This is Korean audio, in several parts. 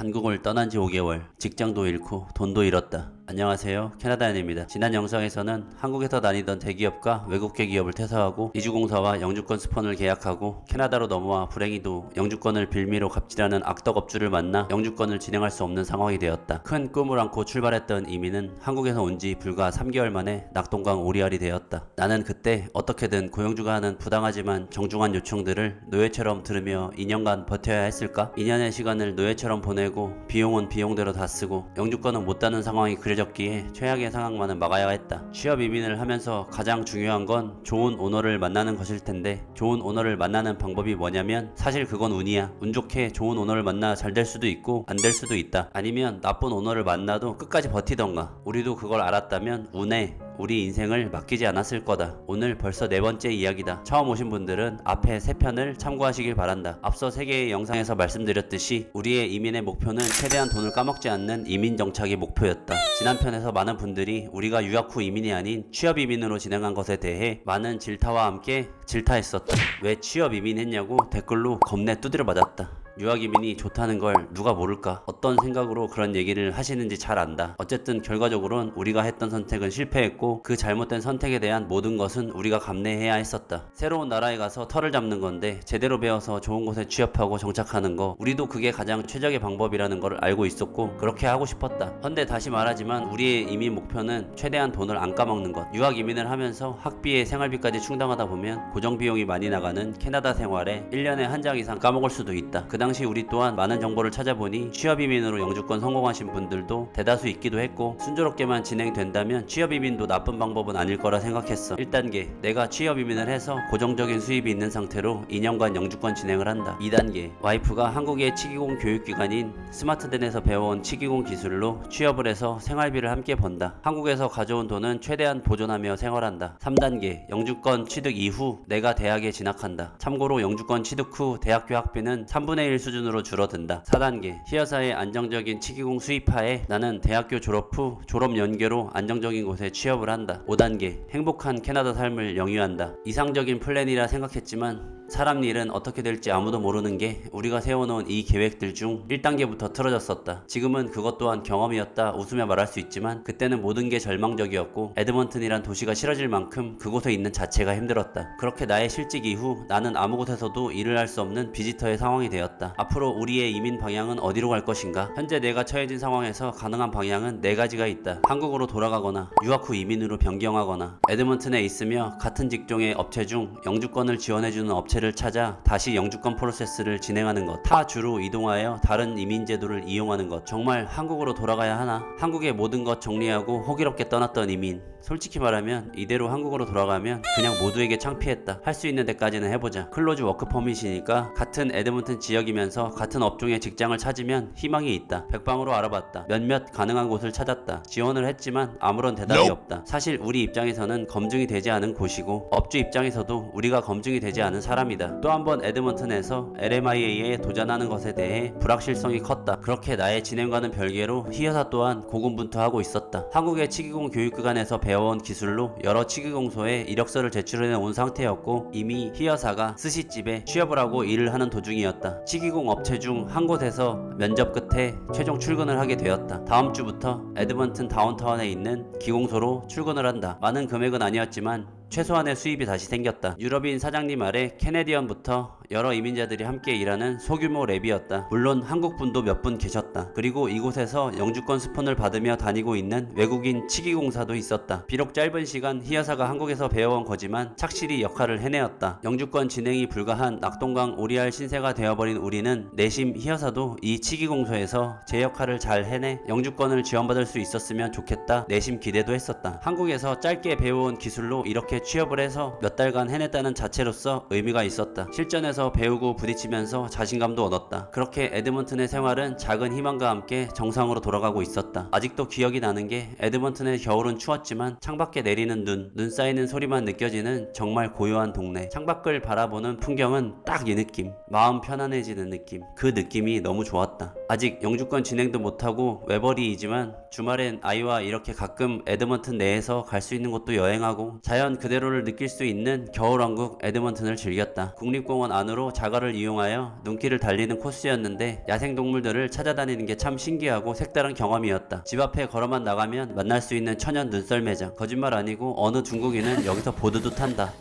한국을 떠난 지 5개월, 직장도 잃고 돈도 잃었다. 안녕하세요, 캐나다인입니다. 지난 영상에서는 한국에서 다니던 대기업과 외국계 기업을 퇴사하고 이주공사와 영주권 스폰을 계약하고 캐나다로 넘어와 불행히도 영주권을 빌미로 갑질하는 악덕업주를 만나 영주권을 진행할 수 없는 상황이 되었다. 큰 꿈을 안고 출발했던 이민은 한국에서 온 지 불과 3개월 만에 낙동강 오리알이 되었다. 나는 그때 어떻게든 고용주가 하는 부당하지만 정중한 요청들을 노예처럼 들으며 2년간 버텨야 했을까? 2년의 시간을 노예처럼 보내고 비용은 비용대로 다 쓰고 영주권은 못 따는 상황이 그려졌기에 최악의 상황만은 막아야 했다. 취업 이민을 하면서 가장 중요한 건 좋은 오너를 만나는 것일 텐데 좋은 오너를 만나는 방법이 뭐냐면 사실 그건 운이야. 운 좋게 좋은 오너를 만나 잘 될 수도 있고 안 될 수도 있다. 아니면 나쁜 오너를 만나도 끝까지 버티던가. 우리도 그걸 알았다면 운에 우리 인생을 맡기지 않았을 거다. 오늘 벌써 4번째 이야기다. 처음 오신 분들은 앞에 3편을 참고하시길 바란다. 앞서 3개의 영상에서 말씀드렸듯이 우리의 이민의 목표는 최대한 돈을 까먹지 않는 이민 정착이 목표였다. 지난 편에서 많은 분들이 우리가 유학 후 이민이 아닌 취업 이민으로 진행한 것에 대해 많은 질타와 함께 질타했었다. 왜 취업 이민했냐고 댓글로 겁내 두드려 맞았다. 유학이민이 좋다는 걸 누가 모를까? 어떤 생각으로 그런 얘기를 하시는지 잘 안다. 어쨌든 결과적으로는 우리가 했던 선택은 실패했고 그 잘못된 선택에 대한 모든 것은 우리가 감내해야 했었다. 새로운 나라에 가서 털을 잡는 건데 제대로 배워서 좋은 곳에 취업하고 정착하는 거 우리도 그게 가장 최적의 방법이라는 걸 알고 있었고 그렇게 하고 싶었다. 헌데 다시 말하지만 우리의 이민 목표는 최대한 돈을 안 까먹는 것. 유학 이민을 하면서 학비에 생활비까지 충당하다 보면 고정비용이 많이 나가는 캐나다 생활에 1년에 한 장 이상 까먹을 수도 있다. 그 당시 우리 또한 많은 정보를 찾아보니 취업이민으로 영주권 성공하신 분들도 대다수 있기도 했고 순조롭게만 진행된다면 취업이민도 나쁜 방법은 아닐 거라 생각했어. 1단계 내가 취업이민을 해서 고정적인 수입이 있는 상태로 2년간 영주권 진행을 한다. 2단계 와이프가 한국의 치기공 교육기관인 스마트덴에서 배워온 치기공 기술로 취업을 해서 생활비를 함께 번다. 한국에서 가져온 돈은 최대한 보존하며 생활한다. 3단계 영주권 취득 이후 내가 대학에 진학한다. 참고로 영주권 취득 후 대학교 학비는 3분의 1 수준으로 줄어든다. 4단계 히어사의 안정적인 치기공 수입하에 나는 대학교 졸업 후 졸업 연계로 안정적인 곳에 취업을 한다. 5단계 행복한 캐나다 삶을 영위한다. 이상적인 플랜이라 생각했지만 사람 일은 어떻게 될지 아무도 모르는 게 우리가 세워놓은 이 계획들 중 1단계부터 틀어졌었다. 지금은 그것 또한 경험이었다 웃으며 말할 수 있지만 그때는 모든 게 절망적이었고 에드먼튼이란 도시가 싫어질 만큼 그곳에 있는 자체가 힘들었다. 그렇게 나의 실직 이후 나는 아무 곳에서도 일을 할 수 없는 비지터의 상황이 되었다. 앞으로 우리의 이민 방향은 어디로 갈 것인가? 현재 내가 처해진 상황에서 가능한 방향은 4가지가 있다. 한국으로 돌아가거나 유학 후 이민으로 변경하거나 에드먼튼에 있으며 같은 직종의 업체 중 영주권을 지원해주는 업체를 찾아 다시 영주권 프로세스를 진행하는 것. 타 주로 이동하여 다른 이민 제도를 이용하는 것. 정말 한국으로 돌아가야 하나? 한국의 모든 것 정리하고 호기롭게 떠났던 이민. 솔직히 말하면 이대로 한국으로 돌아가면 그냥 모두에게 창피했다. 할 수 있는 데까지는 해보자. 클로즈 워크 퍼밋이니까 같은 에드먼튼 지역이면서 같은 업종의 직장을 찾으면 희망이 있다. 백방으로 알아봤다. 몇몇 가능한 곳을 찾았다. 지원을 했지만 아무런 대답이 없다. 사실 우리 입장에서는 검증이 되지 않은 곳이고 업주 입장에서도 우리가 검증이 되지 않은 사람이다. 또 한 번 에드먼튼에서 LMIA에 도전하는 것에 대해 불확실성이 컸다. 그렇게 나의 진행과는 별개로 히어사 또한 고군분투하고 있었다. 한국의 치기공 교육기관에서 배워온 기술로 여러 치기공소에 이력서를 제출해 온 상태였고 이미 히어사가 스시집에 취업을 하고 일을 하는 도중이었다. 치기공 업체 중 한 곳에서 면접 끝에 최종 출근을 하게 되었다. 다음 주부터 에드먼튼 다운타운에 있는 기공소로 출근을 한다. 많은 금액은 아니었지만 최소한의 수입이 다시 생겼다. 유럽인 사장님 아래 캐네디언부터 여러 이민자들이 함께 일하는 소규모 랩이었다. 물론 한국분도 몇 분 계셨다. 그리고 이곳에서 영주권 스폰을 받으며 다니고 있는 외국인 치기공사도 있었다. 비록 짧은 시간 히어사가 한국에서 배워온 거지만 착실히 역할을 해내었다. 영주권 진행이 불가한 낙동강 오리알 신세가 되어버린 우리는 내심 히어사도 이 치기공소에서 제 역할을 잘 해내 영주권을 지원받을 수 있었으면 좋겠다 내심 기대도 했었다. 한국에서 짧게 배워온 기술로 이렇게 취업을 해서 몇 달간 해냈다는 자체로서 의미가 있었다. 실전에서 배우고 부딪히면서 자신감도 얻었다. 그렇게 에드먼튼의 생활은 작은 희망과 함께 정상으로 돌아가고 있었다. 아직도 기억이 나는 게 에드먼튼의 겨울은 추웠지만 창밖에 내리는 눈 쌓이는 소리만 느껴지는 정말 고요한 동네. 창밖을 바라보는 풍경은 딱 이 느낌. 마음 편안해지는 느낌. 그 느낌이 너무 좋았다. 아직 영주권 진행도 못하고 외벌이이지만 주말엔 아이와 이렇게 가끔 에드먼튼 내에서 갈 수 있는 곳도 여행하고 자연 그대로를 느낄 수 있는 겨울왕국 에드먼튼을 즐겼다. 국립공원 안으로 안으로 자가를 이용하여 눈길을 달리는 코스였는데 야생동물들을 찾아다니는 게 참 신기하고 색다른 경험이었다. 집 앞에 걸어만 나가면 만날 수 있는 천연 눈썰 매장. 거짓말 아니고 어느 중국인은 여기서 보드도 탄다.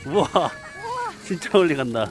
우와 진짜 멀리 간다.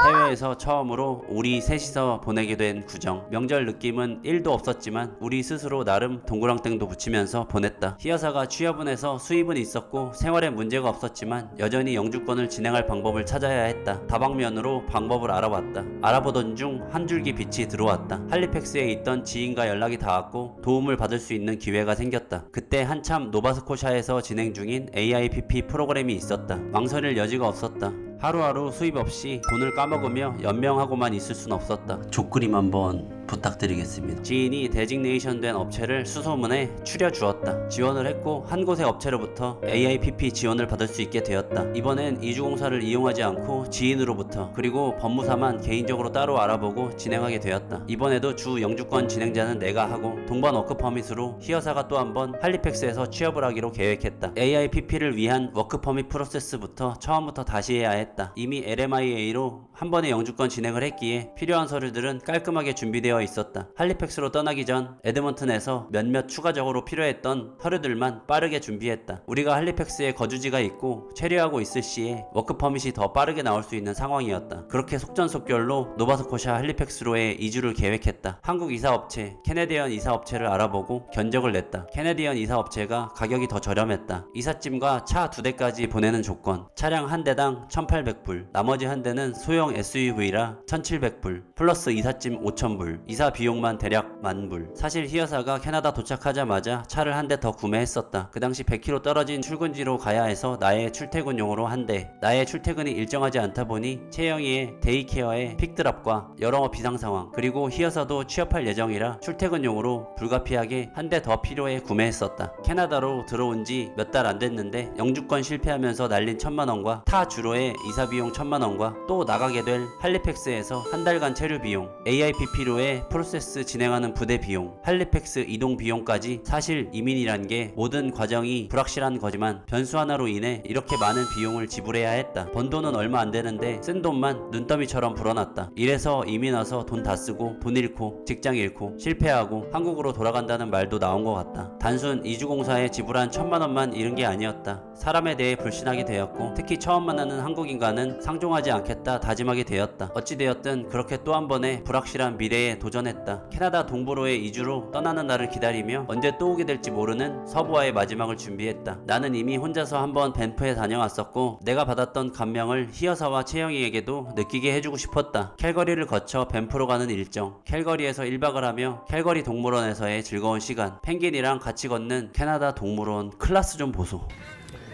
해외에서 처음으로 우리 셋이서 보내게 된 구정. 명절 느낌은 1도 없었지만 우리 스스로 나름 동그랑땡도 붙이면서 보냈다. 희여사가 취업은 해서 수입은 있었고 생활에 문제가 없었지만 여전히 영주권을 진행할 방법을 찾아야 했다. 다방면으로 방법을 알아봤다. 알아보던 중 한 줄기 빛이 들어왔다. 할리팩스에 있던 지인과 연락이 닿았고 도움을 받을 수 있는 기회가 생겼다. 그때 한참 노바스코샤에서 진행 중인 AIPP 프로그램이 있었다. 망설일 여지가 없었다. 하루하루 수입 없이 돈을 까먹으며 연명하고만 있을 순 없었다. 조그림 한번 부탁드리겠습니다. 지인이 데지그네이션 된 업체를 수소문해 추려주었다. 지원을 했고 한 곳의 업체로부터 AIPP 지원을 받을 수 있게 되었다. 이번엔 이주공사를 이용하지 않고 지인으로부터 그리고 법무사만 개인적으로 따로 알아보고 진행하게 되었다. 이번에도 주 영주권 진행자는 내가 하고 동반 워크퍼밋으로 희여사가 또 한 번 할리팩스에서 취업을 하기로 계획했다. AIPP를 위한 워크퍼밋 프로세스부터 처음부터 다시 해야 했다. 이미 LMIA로 한 번에 영주권 진행을 했기에 필요한 서류들은 깔끔하게 준비되어 있었다. 할리팩스로 떠나기 전 에드먼튼에서 몇몇 추가적으로 필요했던 서류들만 빠르게 준비했다. 우리가 할리팩스에 거주지가 있고 체류하고 있을 시에 워크퍼밋이 더 빠르게 나올 수 있는 상황이었다. 그렇게 속전속결로 노바스코샤 할리팩스로의 이주를 계획했다. 한국 이사업체, 캐네디언 이사업체를 알아보고 견적을 냈다. 캐네디언 이사업체가 가격이 더 저렴했다. 이삿짐과 차 2대까지 보내는 조건, 차량 한 대당 1,800불, 나머지 한 대는 소형 SUV라 1,700불, 플러스 이삿짐 5,000불, 이사 비용만 대략 10,000불. 사실 희여사가 캐나다 도착하자마자 차를 한 대 더 구매했었다. 그 당시 100km 떨어진 출근지로 가야 해서 나의 출퇴근용으로 한 대. 나의 출퇴근이 일정하지 않다 보니 채영이의 데이케어의 픽드랍과 여러 비상 상황, 그리고 희여사도 취업할 예정이라 출퇴근용으로 불가피하게 한 대 더 필요해 구매했었다. 캐나다로 들어온 지 몇 달 안 됐는데 영주권 실패하면서 날린 1,000만원과 타 주로의 이사 비용 1,000만원과 또 나가게 될 할리팩스에서 한 달간 체류 비용, AIPP로의 프로세스 진행하는 부대 비용, 할리팩스 이동 비용까지. 사실 이민이란 게 모든 과정이 불확실한 거지만 변수 하나로 인해 이렇게 많은 비용을 지불해야 했다. 번 돈은 얼마 안 되는데 쓴 돈만 눈더미처럼 불어났다. 이래서 이민 와서 돈 다 쓰고 돈 잃고 직장 잃고 실패하고 한국으로 돌아간다는 말도 나온 것 같다. 단순 이주공사에 지불한 1,000만원만 잃은 게 아니었다. 사람에 대해 불신하게 되었고 특히 처음 만나는 한국인과는 상종하지 않겠다 다짐하게 되었다. 어찌되었든 그렇게 또 한 번의 불확실한 미래에 도전했다. 캐나다 동부로의 이주로 떠나는 날을 기다리며 언제 또 오게 될지 모르는 서부와의 마지막을 준비했다. 나는 이미 혼자서 한번 밴프에 다녀왔었고 내가 받았던 감명을 희여사와 채영이에게도 느끼게 해주고 싶었다. 캘거리를 거쳐 밴프로 가는 일정, 캘거리에서 1박을 하며 캘거리 동물원에서의 즐거운 시간, 펭귄이랑 같이 걷는 캐나다 동물원. 클라스 좀 보소.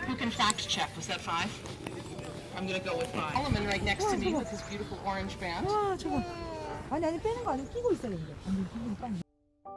Who can fact check? Was that 5? I'm gonna go with 5. Solomon right next to me with his beautiful orange band. 와 저거 아니 빼는 거 아니고 끼고 있어야 되는데 아니 끼고 빨리.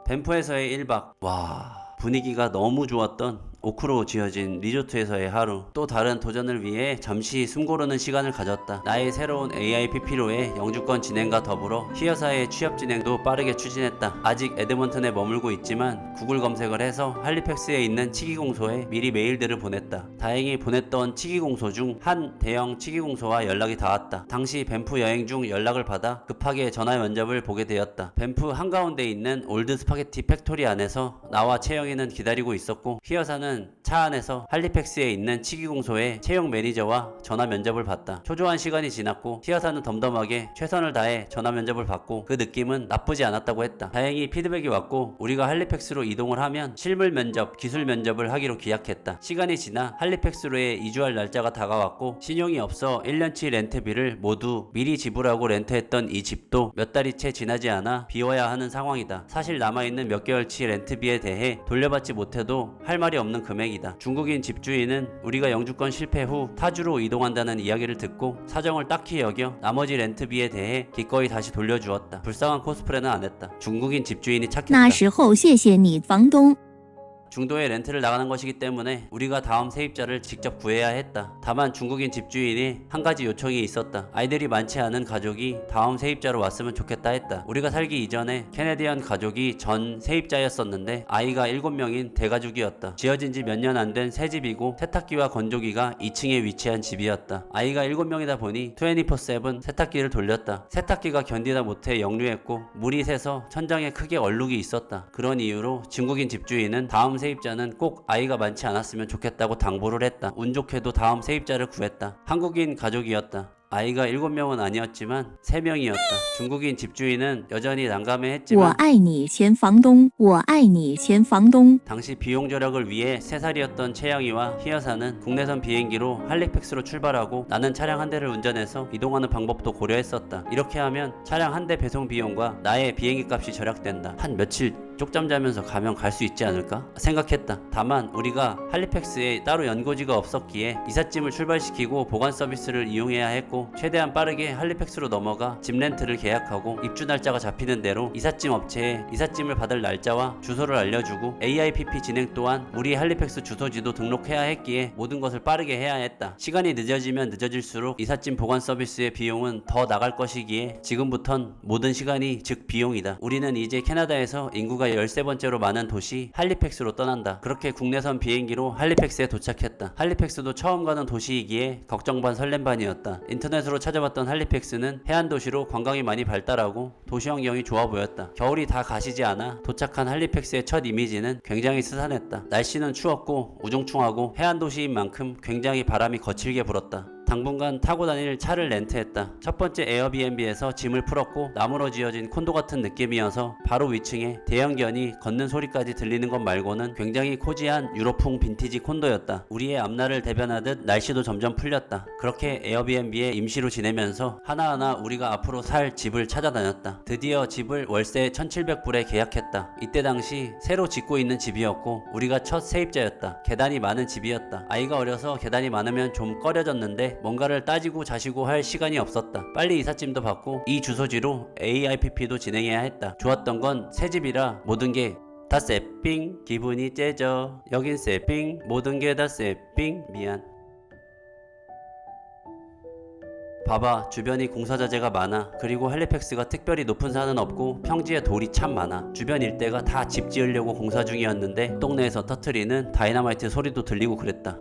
밴프에서의 1박. 와, 분위기가 너무 좋았던 오크로 지어진 리조트에서의 하루. 또 다른 도전을 위해 잠시 숨고르는 시간을 가졌다. 나의 새로운 AIPP로의 영주권 진행과 더불어 희여사의 취업 진행도 빠르게 추진했다. 아직 에드먼튼에 머물고 있지만 구글 검색을 해서 할리팩스에 있는 치기공소에 미리 메일들을 보냈다. 다행히 보냈던 치기공소 중 한 대형 치기공소와 연락이 닿았다. 당시 밴프 여행 중 연락을 받아 급하게 전화 면접을 보게 되었다. 밴프 한가운데 있는 올드 스파게티 팩토리 안에서 나와 채영이는 기다리고 있었고 희여사는 차 안에서 할리팩스에 있는 치기공소의 채용 매니저와 전화 면접을 봤다. 초조한 시간이 지났고 희여사는 덤덤하게 최선을 다해 전화 면접을 받고 그 느낌은 나쁘지 않았다고 했다. 다행히 피드백이 왔고 우리가 할리팩스로 이동을 하면 실물 면접, 기술 면접을 하기로 기약했다. 시간이 지나 할리팩스로의 이주할 날짜가 다가왔고 신용이 없어 1년치 렌트비를 모두 미리 지불하고 렌트했던 이 집도 몇 달이 채 지나지 않아 비워야 하는 상황이다. 사실 남아있는 몇 개월치 렌트비에 대해 돌려받지 못해도 할 말이 없는 금액이다. 중국인 집주인은 우리가 영주권 실패 후 타주로 이동한다는 이야기를 듣고 사정을 딱히 여겨 나머지 렌트비에 대해 기꺼이 다시 돌려주었다. 불쌍한 코스프레는 안 했다. 중국인 집주인이 착했다. 那时候谢谢你房东 중도에 렌트를 나가는 것이기 때문에 우리가 다음 세입자를 직접 구해야 했다. 다만 중국인 집주인이 한 가지 요청이 있었다. 아이들이 많지 않은 가족이 다음 세입자로 왔으면 좋겠다 했다. 우리가 살기 이전에 캐네디언 가족이 전 세입자였었는데 아이가 7명인 대가족이었다. 지어진 지 몇 년 안 된 새 집이고 세탁기와 건조기가 2층에 위치한 집이었다. 아이가 7명이다 보니 24/7 세탁기를 돌렸다. 세탁기가 견디다 못해 역류했고 물이 새서 천장에 크게 얼룩이 있었다. 그런 이유로 중국인 집주인은 다음 세입자는 꼭 아이가 많지 않았으면 좋겠다고 당부를 했다. 운 좋게도 다음 세입자를 구했다. 한국인 가족이었다. 아이가 7명은 아니었지만 3명이었다. 중국인 집주인은 여전히 我 난감해했지만 爱你前房东，我爱你前房东。 당시 비용 절약을 위해 3살이었던 채영이와 희여사는 국내선 비행기로 할리팩스로 출발하고 나는 차량 한 대를 운전해서 이동하는 방법도 고려했었다. 이렇게 하면 차량 한 대 배송 비용과 나의 비행기 값이 절약된다. 한 며칠 쪽잠 자면서 가면 갈 수 있지 않을까 생각했다. 다만 우리가 할리팩스에 따로 연고지가 없었기에 이삿짐을 출발시키고 보관 서비스를 이용해야 했고 최대한 빠르게 할리팩스로 넘어가 집 렌트를 계약하고 입주 날짜가 잡히는 대로 이삿짐 업체에 이삿짐을 받을 날짜와 주소를 알려주고 AIPP 진행 또한 우리 할리팩스 주소지도 등록해야 했기에 모든 것을 빠르게 해야 했다. 시간이 늦어지면 늦어질수록 이삿짐 보관 서비스의 비용은 더 나갈 것이기에 지금부턴 모든 시간이 즉 비용이다. 우리는 이제 캐나다에서 인구가 13번째로 많은 도시 할리팩스로 떠난다. 그렇게 국내선 비행기로 할리팩스에 도착했다. 할리팩스도 처음 가는 도시이기에 걱정 반 설렘 반이었다. 인터넷으로 찾아봤던 할리팩스는 해안 도시로 관광이 많이 발달하고 도시 환경이 좋아 보였다. 겨울이 다 가시지 않아 도착한 할리팩스의 첫 이미지는 굉장히 스산했다. 날씨는 추웠고 우중충하고 해안 도시인 만큼 굉장히 바람이 거칠게 불었다. 당분간 타고 다닐 차를 렌트했다. 첫 번째 에어비앤비에서 짐을 풀었고 나무로 지어진 콘도 같은 느낌이어서 바로 위층에 대형견이 걷는 소리까지 들리는 것 말고는 굉장히 코지한 유럽풍 빈티지 콘도였다. 우리의 앞날을 대변하듯 날씨도 점점 풀렸다. 그렇게 에어비앤비에 임시로 지내면서 하나하나 우리가 앞으로 살 집을 찾아다녔다. 드디어 집을 월세 1,700불에 계약했다. 이때 당시 새로 짓고 있는 집이었고 우리가 첫 세입자였다. 계단이 많은 집이었다. 아이가 어려서 계단이 많으면 좀 꺼려졌는데 뭔가를 따지고 자시고 할 시간이 없었다. 빨리 이삿짐도 받고 이 주소지로 AIPP도 진행해야 했다. 좋았던 건 새 집이라 모든 게 다 세핑 기분이 째져. 여긴 세핑 모든 게 다 세핑 미안. 봐봐 주변이 공사자재가 많아. 그리고 할리팩스가 특별히 높은 산은 없고 평지에 돌이 참 많아. 주변 일대가 다 집 지으려고 공사 중이었는데 동네에서 터트리는 다이너마이트 소리도 들리고 그랬다.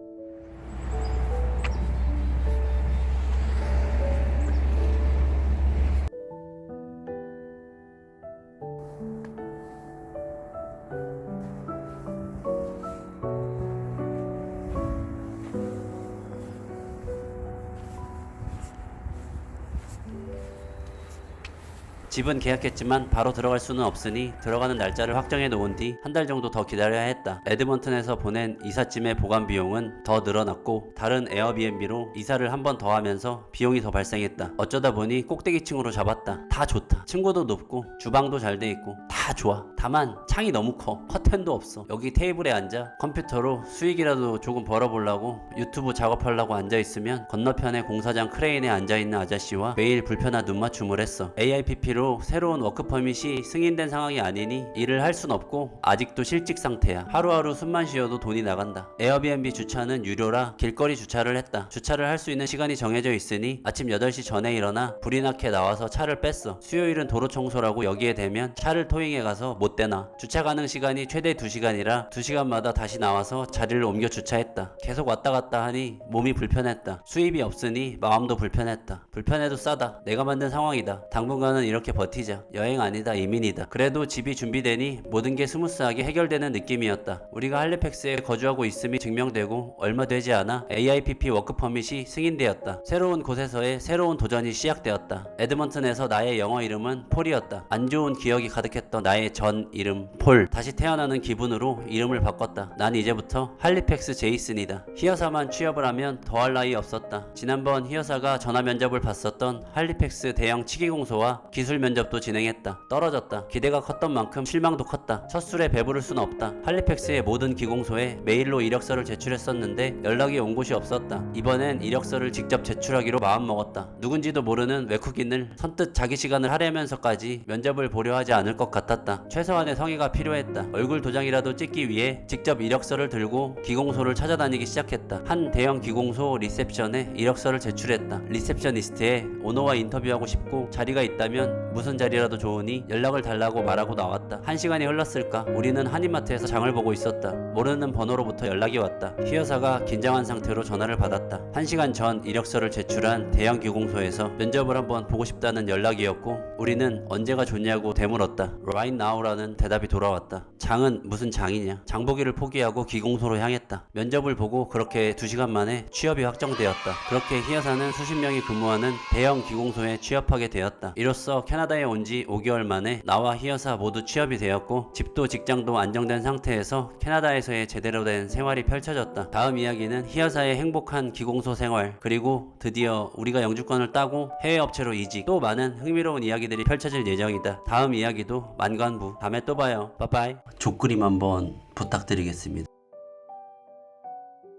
집은 계약했지만 바로 들어갈 수는 없으니 들어가는 날짜를 확정해 놓은 뒤 한 달 정도 더 기다려야 했다. 에드먼튼에서 보낸 이삿짐의 보관 비용은 더 늘어났고 다른 에어비앤비로 이사를 한 번 더 하면서 비용이 더 발생했다. 어쩌다 보니 꼭대기층으로 잡았다. 다 좋다. 층고도 높고 주방도 잘 돼 있고 다 좋아. 다만 창이 너무 커. 커튼도 없어. 여기 테이블에 앉아 컴퓨터로 수익이라도 조금 벌어보려고 유튜브 작업하려고 앉아있으면 건너편에 공사장 크레인에 앉아있는 아저씨와 매일 불편한 눈맞춤을 했어. AIPP로 새로운 워크 퍼밋이 승인된 상황이 아니니 일을 할 순 없고 아직도 실직 상태야. 하루하루 숨만 쉬어도 돈이 나간다. 에어비앤비 주차는 유료라 길거리 주차를 했다. 주차를 할 수 있는 시간이 정해져 있으니 아침 8시 전에 일어나 불이 나게 나와서 차를 뺐어. 수요일은 도로 청소라고 여기에 대면 차를 토잉해 가서 못 대놔. 주차 가능 시간이 최대 2시간이라 2시간마다 다시 나와서 자리를 옮겨 주차했다. 계속 왔다 갔다 하니 몸이 불편했다. 수입이 없으니 마음도 불편했다. 불편해도 싸다. 내가 만든 상황이다. 당분간은 이렇게 버티자. 여행 아니다 이민이다. 그래도 집이 준비되니 모든 게 스무스하게 해결되는 느낌이었다. 우리가 할리팩스에 거주하고 있음이 증명되고 얼마 되지 않아 AIPP 워크 퍼밋이 승인되었다. 새로운 곳에서의 새로운 도전이 시작되었다. 에드먼튼에서 나의 영어 이름은 폴이었다. 안 좋은 기억이 가득했던 나의 전 이름 폴. 다시 태어나는 기분으로 이름을 바꿨다. 난 이제부터 할리팩스 제이슨이다. 희여사만 취업을 하면 더할 나위 없었다. 지난번 희여사가 전화 면접을 봤었던 할리팩스 대형 치기공소와 기술 면접도 진행했다. 떨어졌다. 기대가 컸던 만큼 실망도 컸다. 첫 술에 배부를 순 없다. 할리팩스의 모든 기공소에 메일로 이력서를 제출했었는데 연락이 온 곳이 없었다. 이번엔 이력서를 직접 제출하기로 마음먹었다. 누군지도 모르는 외국인을 선뜻 자기 시간을 하려면서까지 면접을 보려 하지 않을 것 같았다. 최소한의 성의가 필요했다. 얼굴 도장이라도 찍기 위해 직접 이력서를 들고 기공소를 찾아다니기 시작했다. 한 대형 기공소 리셉션에 이력서를 제출했다. 리셉셔니스트에 오너와 인터뷰하고 싶고 자리가 있다면 무슨 자리라도 좋으니 연락을 달라고 말하고 나왔다. 1시간이 흘렀을까? 우리는 한인마트에서 장을 보고 있었다. 모르는 번호로부터 연락이 왔다. 휘 여사가 긴장한 상태로 전화를 받았다. 1시간 전 이력서를 제출한 대형 기공소에서 면접을 한번 보고 싶다는 연락이었고 우리는 언제가 좋냐고 되물었다. Right now라는 대답이 돌아왔다. 장은 무슨 장이냐? 장보기를 포기하고 기공소로 향했다. 면접을 보고 그렇게 2시간 만에 취업이 확정되었다. 그렇게 희 여사는 수십 명이 근무하는 대형 기공소에 취업하게 되었다. 이로써 캐나다에 온 지 5개월 만에 나와 희 여사 모두 취업이 되었고 집도 직장도 안정된 상태에서 캐나다에서의 제대로 된 생활이 펼쳐졌다. 다음 이야기는 희 여사의 행복한 기공소 생활 그리고 드디어 우리가 영주권을 따고 해외 업체로 이직 또 많은 흥미로운 이야기들이 펼쳐질 예정이다. 다음 이야기도 만관부. 다음에 또 봐요. 빠빠이. 족그림 한번 부탁드리겠습니다.